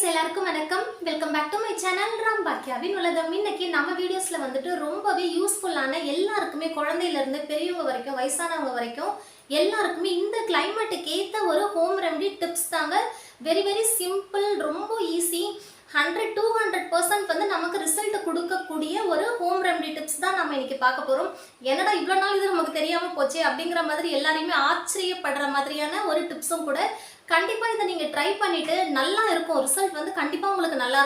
எல்லாருக்கும் வணக்கம். Welcome back to my channel Ram பாக்கியாவின் உலகம். இன்னைக்கு நம்ம வீடியோஸ்ல வந்துட்டு ரொம்பவே யூஸ்ஃபுல்லான எல்லாருக்குமே குழந்தையில இருந்து பெரியவங்க வரைக்கும் வயசானவங்க வரைக்கும் எல்லாருக்குமே இந்த கிளைமேட்டுக்கு ஏற்ற ஒரு ஹோம் ரெமெடி டிப்ஸ் தாங்க. வெரி வெரி சிம்பிள், ரொம்ப ஈஸி. 100-200% வந்து நமக்கு ரிசல்ட் கொடுக்கக்கூடிய ஒரு ஹோம் ரெமெடி டிப்ஸ் தான் நம்ம இன்னைக்கு பார்க்க போறோம். என்னடா இவ்வளோ நாள் இது நமக்கு தெரியாம போச்சே அப்படிங்கிற மாதிரி எல்லாரையுமே ஆச்சரியப்படுற மாதிரியான ஒரு டிப்ஸும் கூட. கண்டிப்பா இதை நீங்க ட்ரை பண்ணிட்டு நல்லா இருக்கும். ரிசல்ட் வந்து கண்டிப்பா உங்களுக்கு நல்லா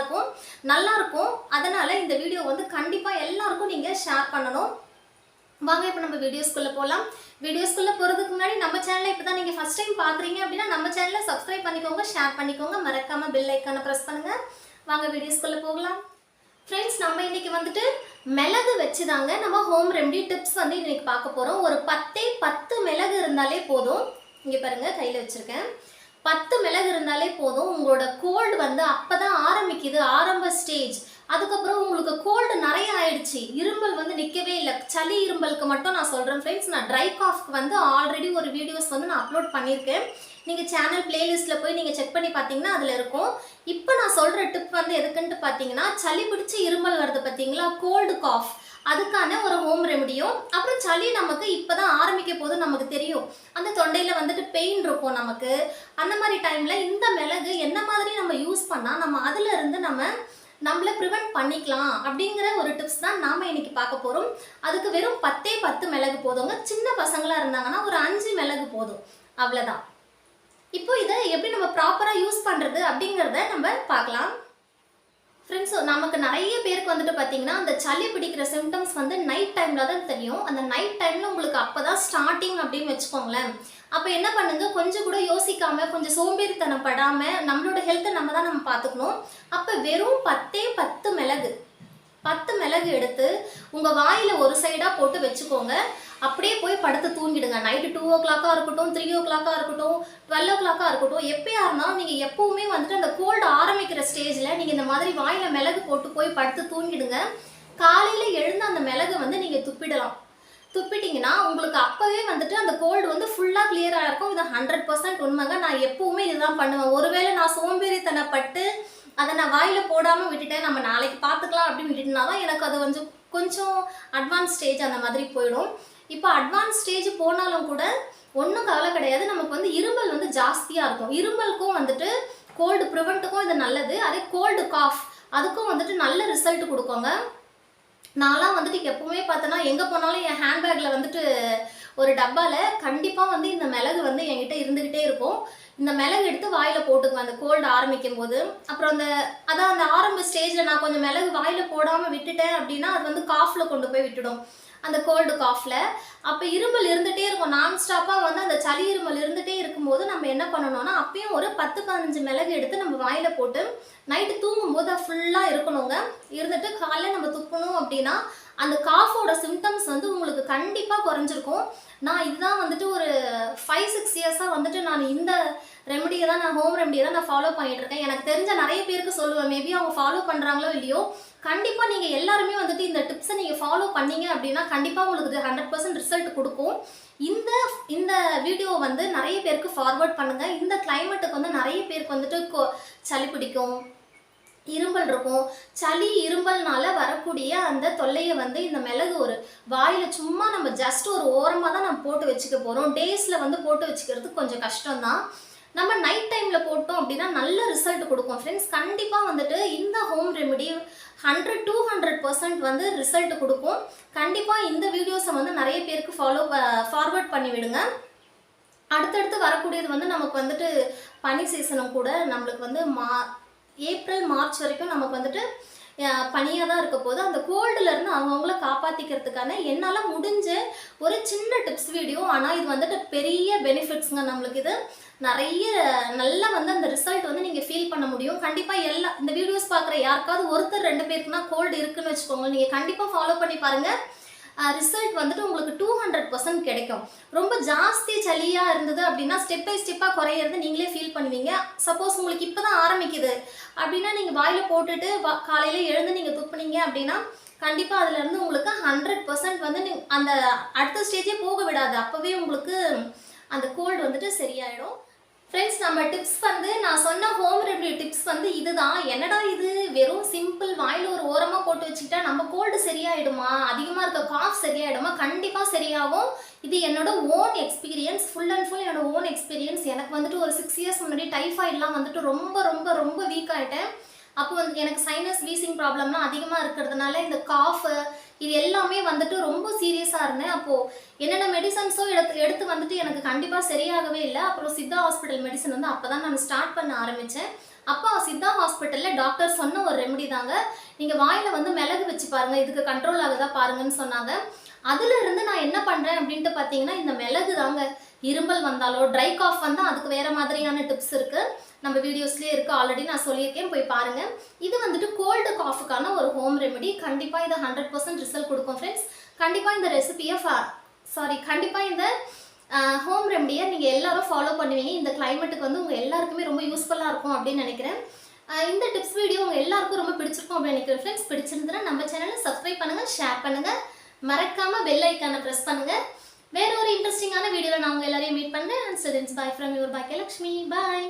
இருக்கும். அதனால இந்த வீடியோ வந்து கண்டிப்பா எல்லாருக்கும் நீங்க ஷேர் பண்ணணும். வாங்க இப்போ நம்ம வீடியோஸ்குள்ள போகலாம். வீடியோஸ்குள்ள போகிறதுக்கு முன்னாடி நம்ம சேனலை இப்போ தான் நீங்கள் ஃபஸ்ட் டைம் பார்க்குறீங்க அப்படின்னா நம்ம சேனலை சப்ஸ்கிரைப் பண்ணிக்கோங்க, ஷேர் பண்ணிக்கோங்க, மறக்காம பெல் ஐக்கானை ப்ரெஸ் பண்ணுங்க. வாங்க வீடியோஸ்குள்ள போகலாம். ஃப்ரெண்ட்ஸ், நம்ம இன்னைக்கு வந்துட்டு மிளகு வச்சு தாங்க நம்ம ஹோம் ரெமெடி டிப்ஸ் வந்து இன்னைக்கு பார்க்க போகிறோம். ஒரு 10 மிளகு இருந்தாலே போதும். இங்கே பாருங்க, கையில் வச்சுருக்கேன். 10 மிளகு இருந்தாலே போதும். உங்களோட கோல்டு வந்து அப்போ தான் ஆரம்பிக்குது, ஆரம்ப ஸ்டேஜ். அதுக்கப்புறம் உங்களுக்கு கோல்டு நிறைய ஆயிடுச்சு, இருமல் வந்து நிற்கவே இல்லை. சளி இருமலுக்கு மட்டும் நான் சொல்கிறேன் ஃப்ரெண்ட்ஸ். நான் ட்ரை காஃப்க்கு வந்து ஆல்ரெடி ஒரு வீடியோஸ் வந்து நான் அப்லோட் பண்ணியிருக்கேன். நீங்கள் சேனல் பிளேலிஸ்ட்டில் போய் நீங்கள் செக் பண்ணி பார்த்தீங்கன்னா அதில் இருக்கும். இப்போ நான் சொல்கிற டிப் வந்து எதுக்குன்ட்டு பார்த்தீங்கன்னா, சளி பிடிச்சி இருமல் வருது பார்த்தீங்களா, கோல்டு காஃப், அதுக்கான ஒரு ஹோம் ரெமடியும். அப்புறம் சளி நமக்கு இப்போ தான் ஆரம்பிக்க போது நமக்கு தெரியும், அந்த தொண்டையில் வந்துட்டு பெயின் இருக்கும் நமக்கு. அந்த மாதிரி டைமில் இந்த மிளகு என்ன மாதிரி நம்ம யூஸ் பண்ணால் நம்ம அதில் இருந்து நம்மளை ப்ரிவெண்ட் பண்ணிக்கலாம் அப்படிங்கிற ஒரு டிப்ஸ் தான் நாம் இன்னைக்கு பார்க்க போகிறோம். அதுக்கு வெறும் 10 மிளகு போதுங்க. சின்ன பசங்களாக இருந்தாங்கன்னா ஒரு 5 மிளகு போதும், அவ்வளோதான். இப்போ இதை எப்படி நம்ம ப்ராப்பராக யூஸ் பண்ணுறது அப்படிங்கிறத நம்ம பார்க்கலாம். ஃப்ரெண்ட்ஸ், நமக்கு நிறைய பேருக்கு வந்துட்டு பார்த்தீங்கன்னா அந்த சளி பிடிக்கிற சிம்டம்ஸ் வந்து நைட் டைமில் தான் தெரியும். அந்த நைட் டைமில் உங்களுக்கு அப்போ தான் ஸ்டார்டிங் அப்படின்னு வச்சுக்கோங்களேன். அப்போ என்ன பண்ணுங்க, கொஞ்சம் கூட யோசிக்காமல், கொஞ்சம் சோம்பேறித்தனம் படாமல் நம்மளோட ஹெல்த்தை நம்ம பார்த்துக்கணும். அப்போ வெறும் 10 மிளகு எடுத்து உங்கள் வாயில் ஒரு சைடாக போட்டு வச்சுக்கோங்க. அப்படியே போய் படுத்து தூங்கிடுங்க. நைட்டு 2 o'clock இருக்கட்டும், 3 o'clock இருக்கட்டும், 12 o'clock இருக்கட்டும், எப்போயா இருந்தாலும் நீங்கள் எப்போவுமே வந்துட்டு அந்த கோல்டு ஆரம்பிக்கிற ஸ்டேஜில் நீங்கள் இந்த மாதிரி வாயில் மிளகு போட்டு போய் படுத்து தூங்கிடுங்க. காலையில் எழுந்து அந்த மிளகு வந்து நீங்கள் துப்பிட்டிங்கன்னா உங்களுக்கு அப்போவே வந்துட்டு அந்த கோல்டு வந்து ஃபுல்லாக கிளியராக இருக்கும். இது 100% உண்மைங்க. நான் எப்போவுமே இதுதான் பண்ணுவேன். ஒருவேளை நான் சோம்பேறித்தனப்பட்டு அதை நான் வாயில் போடாமல் விட்டுட்டேன், நம்ம நாளைக்கு பார்த்துக்கலாம் அப்படின்னு விட்டுட்டுனா தான் எனக்கு அது கொஞ்சம் அட்வான்ஸ் ஸ்டேஜ் அந்த மாதிரி போயிடும். இப்போ அட்வான்ஸ் ஸ்டேஜ் போனாலும் கூட ஒன்றும் கவலை கிடையாது. நமக்கு வந்து இருமல் வந்து ஜாஸ்தியாக இருக்கும். இருமலுக்கும் வந்துட்டு கோல்டு ப்ரிவெண்ட்டுக்கும் இது நல்லது. அதே கோல்டு காஃப் அதுக்கும் வந்துட்டு நல்ல ரிசல்ட் கொடுக்குங்க. நான்லாம் வந்துட்டு எப்பவுமே பார்த்தேன்னா எங்கே போனாலும் என் ஹேண்ட்பேக்கில் வந்துட்டு ஒரு டப்பாவில் கண்டிப்பாக வந்து இந்த மிளகு வந்து என்கிட்ட இருந்துக்கிட்டே இருக்கும். இந்த மிளகு எடுத்து வாயில் போட்டுக்குவேன் அந்த கோல்டு ஆரம்பிக்கும் போது. அப்புறம் அந்த ஆரம்ப ஸ்டேஜில் நான் கொஞ்சம் மிளகு வாயில் போடாமல் விட்டுட்டேன் அப்படின்னா அது வந்து காஃபில் கொண்டு போய் விட்டுடும், அந்த கோல்டு காஃபில். அப்போ இருமல் இருந்துகிட்டே இருக்கும், நான் ஸ்டாப்பாக வந்து அந்த சளி இருமல் இருந்துகிட்டே இருக்கும்போது நம்ம என்ன பண்ணணும்னா அப்பயும் ஒரு 10-15 மிளகு எடுத்து நம்ம வாயில் போட்டு நைட்டு தூங்கும்போது அது ஃபுல்லாக இருக்கணுங்க. இருந்துட்டு காலையில் நம்ம துப்பணும் அப்படின்னா அந்த காஃபோட சிம்டம்ஸ் வந்து உங்களுக்கு கண்டிப்பாக குறைஞ்சிருக்கும். நான் இதுதான் வந்துட்டு ஒரு 5-6 இயர்ஸாக வந்துட்டு நான் இந்த ரெமடியை தான், நான் ஹோம் ரெமடியை தான் நான் ஃபாலோ பண்ணிகிட்டு இருக்கேன். எனக்கு தெரிஞ்ச நிறைய பேருக்கு சொல்லுவேன், மேபி அவங்க ஃபாலோ பண்ணுறாங்களோ இல்லையோ, கண்டிப்பாக நீங்கள் எல்லாருமே வந்துட்டு இந்த டிப்ஸை நீங்கள் ஃபாலோ பண்ணீங்க அப்படின்னா கண்டிப்பாக உங்களுக்கு 100% ரிசல்ட் கொடுக்கும். இந்த வீடியோ வந்து நிறைய பேருக்கு ஃபார்வர்ட் பண்ணுங்கள். இந்த கிளைமேட்டுக்கு வந்து நிறைய பேருக்கு வந்துட்டு சளி பிடிக்கும், இரும்பல் இருக்கும். சளி இரும்பல்னால வரக்கூடிய அந்த தொல்லையை வந்து இந்த மிளகு ஒரு வாயில் சும்மா நம்ம ஜஸ்ட் ஒரு ஓரமாக தான் நம்ம போட்டு வச்சுக்க போகிறோம். டேஸில் வந்து போட்டு வச்சுக்கிறது கொஞ்சம் கஷ்டம்தான். நம்ம நைட் டைமில் போட்டோம் அப்படின்னா நல்ல ரிசல்ட் கொடுக்கும் ஃப்ரெண்ட்ஸ். கண்டிப்பாக வந்துட்டு இந்த ஹோம் ரெமெடி 100-200% வந்து ரிசல்ட் கொடுக்கும். கண்டிப்பாக இந்த வீடியோஸை வந்து நிறைய பேருக்கு ஃபார்வர்ட் பண்ணி விடுங்க. அடுத்தடுத்து வரக்கூடியது வந்து நமக்கு வந்துட்டு பனி சீசனும் கூட. நம்மளுக்கு வந்து ஏப்ரல் மார்ச் வரைக்கும் நமக்கு வந்துட்டு பனியாக தான் இருக்க போது. அந்த கோல்டுலேருந்து அவங்கவுங்கள காப்பாற்றிக்கிறதுக்கான என்னால் முடிஞ்ச ஒரு சின்ன டிப்ஸ் வீடியோ. ஆனால் இது வந்துட்டு பெரிய பெனிஃபிட்ஸுங்க. நம்மளுக்கு இது நிறைய நல்லா வந்து அந்த ரிசல்ட் வந்து நீங்கள் ஃபீல் பண்ண முடியும். கண்டிப்பாக இந்த வீடியோஸ் பார்க்குற யாருக்காவது 1-2 பேருக்குனா கோல்டு இருக்குதுன்னு வச்சுக்கோங்க, நீங்கள் கண்டிப்பாக ஃபாலோ பண்ணி பாருங்கள். ரிசல்ட் வந்துட்டு உங்களுக்கு 200% கிடைக்கும். ரொம்ப ஜாஸ்தி சளியாக இருந்தது அப்படின்னா ஸ்டெப் பை ஸ்டெப்பாக குறையிறது நீங்களே ஃபீல் பண்ணுவீங்க. சப்போஸ் உங்களுக்கு இப்போ தான் ஆரம்பிக்குது அப்படின்னா நீங்கள் வாயில் போட்டுட்டு காலையில் எழுந்து நீங்கள் துப்புனீங்க அப்படின்னா கண்டிப்பாக அதுலேருந்து உங்களுக்கு 100% வந்து அந்த அடுத்த ஸ்டேஜே போக விடாது. அப்போவே உங்களுக்கு அந்த கோல்டு வந்துட்டு சரியாயிடும். ஃப்ரெண்ட்ஸ் நம்ம டிப்ஸ் வந்து நான் சொன்ன ஹோம் ரெமெடி டிப்ஸ் வந்து இதுதான். என்னடா இது வெறும் சிம்பிள் வாயில ஒரு ஓரமா போட்டு வச்சுக்கிட்டா நம்ம கோல்டு சரியாயிடுமா, அதிகமாக இருக்க காஃப் சரியாயிடுமா? கண்டிப்பாக சரியாகும். இது என்னோட own experience, full and full என்னோட ஓன் எக்ஸ்பீரியன்ஸ். எனக்கு வந்துட்டு ஒரு 6 இயர்ஸ் முன்னாடி டைஃபாய்ட்லாம் வந்துட்டு ரொம்ப ரொம்ப ரொம்ப வீக் ஆகிட்டேன். அப்போ வந்து எனக்கு சைனஸ் வீசிங் ப்ராப்ளம்லாம் அதிகமாக இருக்கிறதுனால இந்த காஃபு இது எல்லாமே வந்துட்டு ரொம்ப சீரியஸாக இருந்தேன். அப்போது என்னென்ன மெடிசன்ஸோ எடுத்து வந்துட்டு எனக்கு கண்டிப்பாக சரியாகவே இல்லை. அப்புறம் சித்தா ஹாஸ்பிட்டல் மெடிசன் வந்து அப்போ தான் நான் ஸ்டார்ட் பண்ண ஆரம்பித்தேன். அப்போ சித்தா ஹாஸ்பிட்டலில் டாக்டர் சொன்ன ஒரு ரெமெடி தாங்க, நீங்கள் வாயில் வந்து மிளகு வச்சு பாருங்கள், இதுக்கு கண்ட்ரோல் ஆகுதா பாருங்கன்னு சொன்னாங்க. அதிலிருந்து நான் என்ன பண்ணுறேன் அப்படின்ட்டு பார்த்தீங்கன்னா, இந்த மிளகு தாங்க. இருமல் வந்தாலோ ட்ரை காஃப் வந்தால் அதுக்கு வேறு மாதிரியான டிப்ஸ் இருக்குது, நம்ம வீடியோஸ்லேயே இருக்குது, ஆல்ரெடி நான் சொல்லியிருக்கேன், போய் பாருங்கள். இது வந்துட்டு கோல்டு காஃபுக்கான ஒரு ஹோம் ரெமெடி. கண்டிப்பாக இதை 100% ரிசல்ட் கொடுக்கும் ஃப்ரெண்ட்ஸ். கண்டிப்பாக இந்த ரெசிபியை கண்டிப்பாக இந்த ஹோம் ரெமெடியை நீங்கள் எல்லாரும் ஃபாலோ பண்ணுவீங்க. இந்த கிளைமேட்டுக்கு வந்து உங்கள் எல்லாருக்குமே ரொம்ப யூஸ்ஃபுல்லாக இருக்கும் அப்படின்னு நினைக்கிறேன். இந்த டிப்ஸ் வீடியோ உங்கள் எல்லாருக்கும் ரொம்ப பிடிச்சிருக்கும் அப்படின்னு நினைக்கிறேன் ஃப்ரெண்ட்ஸ். பிடிச்சிருந்ததுன்னா நம்ம சேனலை சப்ஸ்கிரைப் பண்ணுங்கள், ஷேர் பண்ணுங்கள், மறக்காமல் பெல் ஐக்கானை ப்ரெஸ் பண்ணுங்கள். வேற ஒரு இன்ட்ரெஸ்டிங்கான வீடியோவில் நான் உங்கள் எல்லாரையும் மீட் பண்ணுறேன். And students, by from your Bhagyalakshmi. Bye.